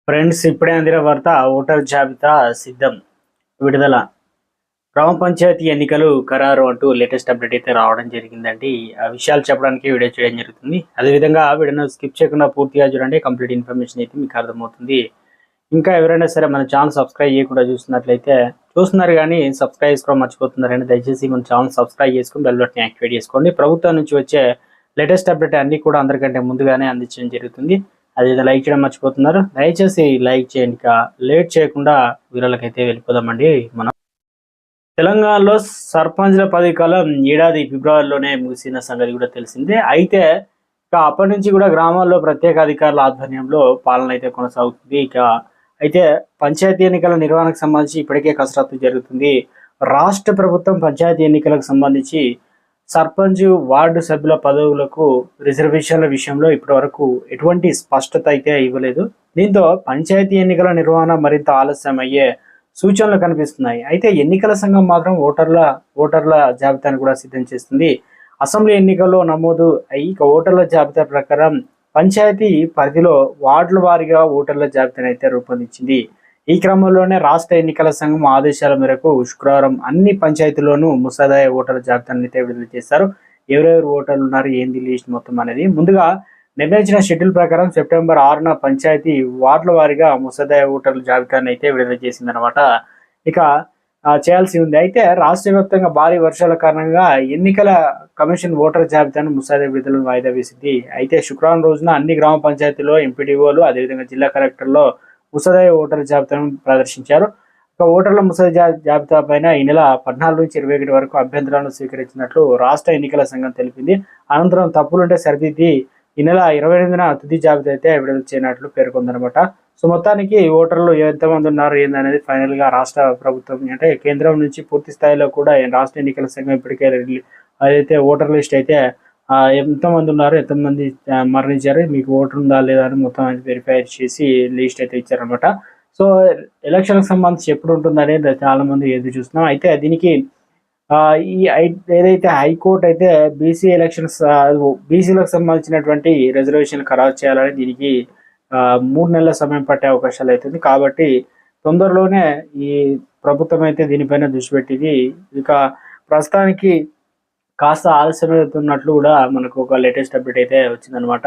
Friends, ఇప్పుడే అందిన వార్త. ఓటర్ జాబితా సిద్ధం, విడుదల. గ్రామ పంచాయతీ ఎన్నికలు ఖరారు అంటూ లేటెస్ట్ అప్డేట్ అయితే రావడం జరిగిందండి. ఆ విషయాలు చెప్పడానికి వీడియో చేయడం జరుగుతుంది. అదేవిధంగా వీడియోను స్కిప్ చేయకుండా పూర్తిగా చూడండి. కంప్లీట్ ఇన్ఫర్మేషన్ అయితే మీకు అర్థమవుతుంది. ఇంకా ఎవరైనా సరే మన ఛానల్ సబ్స్క్రైబ్ చేయకుండా చూస్తున్నారు కానీ సబ్స్క్రైబ్ చేసుకోవడం మర్చిపోతున్నారని దయచేసి మన ఛానల్ సబ్స్క్రైబ్ చేసుకుని బెల్ బటన్ యాక్టివేట్ చేసుకోండి. ప్రభుత్వం నుంచి వచ్చే లేటెస్ట్ అప్డేట్ అన్ని కూడా అందరికంటే ముందుగానే అందించడం జరుగుతుంది. అది లైక్ చేయడం మర్చిపోతున్నారు. దయచేసి లైక్ చేయండి. లేట్ చేయకుండా వీళ్ళకైతే వెళ్ళిపోదామండి. మనం తెలంగాణలో సర్పంచ్ల పదవి కాలం ఏడాది ఫిబ్రవరిలోనే ముగిసిన సంగతి కూడా తెలిసిందే. అయితే ఇక అప్పటి నుంచి కూడా గ్రామాల్లో ప్రత్యేక అధికారుల ఆధ్వర్యంలో పాలన అయితే కొనసాగుతుంది. అయితే పంచాయతీ ఎన్నికల నిర్వహణకు సంబంధించి ఇప్పటికే కసరత్తు జరుగుతుంది. రాష్ట్ర ప్రభుత్వం పంచాయతీ ఎన్నికలకు సంబంధించి సర్పంచ్, వార్డు సభ్యుల పదవులకు రిజర్వేషన్ల విషయంలో ఇప్పటి వరకు ఎటువంటి స్పష్టత అయితే ఇవ్వలేదు. దీంతో పంచాయతీ ఎన్నికల నిర్వహణ మరింత ఆలస్యం అయ్యే సూచనలు కనిపిస్తున్నాయి. అయితే ఎన్నికల సంఘం మాత్రం ఓటర్ల జాబితాను కూడా సిద్ధం చేస్తుంది. అసెంబ్లీ ఎన్నికల్లో నమోదు అయ్యి ఓటర్ల జాబితా ప్రకారం పంచాయతీ పరిధిలో వార్డుల వారీగా ఓటర్ల జాబితాను అయితే రూపొందించింది. ఈ క్రమంలోనే రాష్ట్ర ఎన్నికల సంఘం ఆదేశాల మేరకు శుక్రవారం అన్ని పంచాయతీల్లోనూ ముసాదాయ ఓటర్ల జాబితాను అయితే విడుదల చేశారు. ఎవరెవరు ఓటర్లు ఉన్నారు, ఏంది లిస్ట్ మొత్తం అనేది ముందుగా నిర్ణయించిన షెడ్యూల్ ప్రకారం సెప్టెంబర్ 6న పంచాయతీ వార్డుల వారీగా ముసాదాయ ఓటర్ల జాబితాను అయితే విడుదల చేసిందనమాట. ఇక చేయాల్సి ఉంది. అయితే రాష్ట్ర వ్యాప్తంగా భారీ వర్షాల కారణంగా ఎన్నికల కమిషన్ ఓటర్ జాబితాను ముసాదా విడుదలను వాయిదా వేసింది. అయితే శుక్రవారం రోజున అన్ని గ్రామ పంచాయతీల్లో ఎంపీడీఓలు, అదేవిధంగా జిల్లా కలెక్టర్లో ముసాదాయ ఓటర్ జాబితాను ప్రదర్శించారు. ఓటర్ల ముసాదా జాబితా పైన ఈ నెల 14 నుంచి 21 వరకు అభ్యంతరాలను స్వీకరించినట్లు రాష్ట్ర ఎన్నికల సంఘం తెలిపింది. అనంతరం తప్పులుంటే సరిదిద్ది ఈ నెల 28న తుది జాబితా అయితే విడుదల చేయనట్లు పేర్కొందనమాట. సో మొత్తానికి ఓటర్లు ఎంతమంది ఉన్నారు ఏందనేది ఫైనల్ గా రాష్ట్ర ప్రభుత్వం అంటే కేంద్రం నుంచి పూర్తి స్థాయిలో కూడా రాష్ట్ర ఎన్నికల సంఘం ఇప్పటికే అదైతే ఓటర్ లిస్ట్ అయితే ఎంతమంది ఉన్నారు, ఎంతమంది మరణించారు, మీకు ఓటర్ ఉందా లేదా అని మొత్తం వెరిఫై చేసి లిస్ట్ అయితే ఇచ్చారనమాట. సో ఎలక్షన్కి సంబంధించి ఎప్పుడు ఉంటుందనేది చాలా మంది ఎదురు చూస్తున్నాం. అయితే దీనికి ఈ ఏదైతే హైకోర్టు అయితే బీసీలకు సంబంధించినటువంటి రిజర్వేషన్ ఖరారు చేయాలని దీనికి 3 నెలల సమయం పట్టే అవకాశాలు అవుతుంది. కాబట్టి తొందరలోనే ఈ ప్రభుత్వం అయితే దీనిపైన దృష్టి పెట్టింది. ఇక ప్రస్తుతానికి కాస్త ఆలస్యం అవుతున్నట్లు కూడా మనకు ఒక లేటెస్ట్ అప్డేట్ అయితే వచ్చిందనమాట.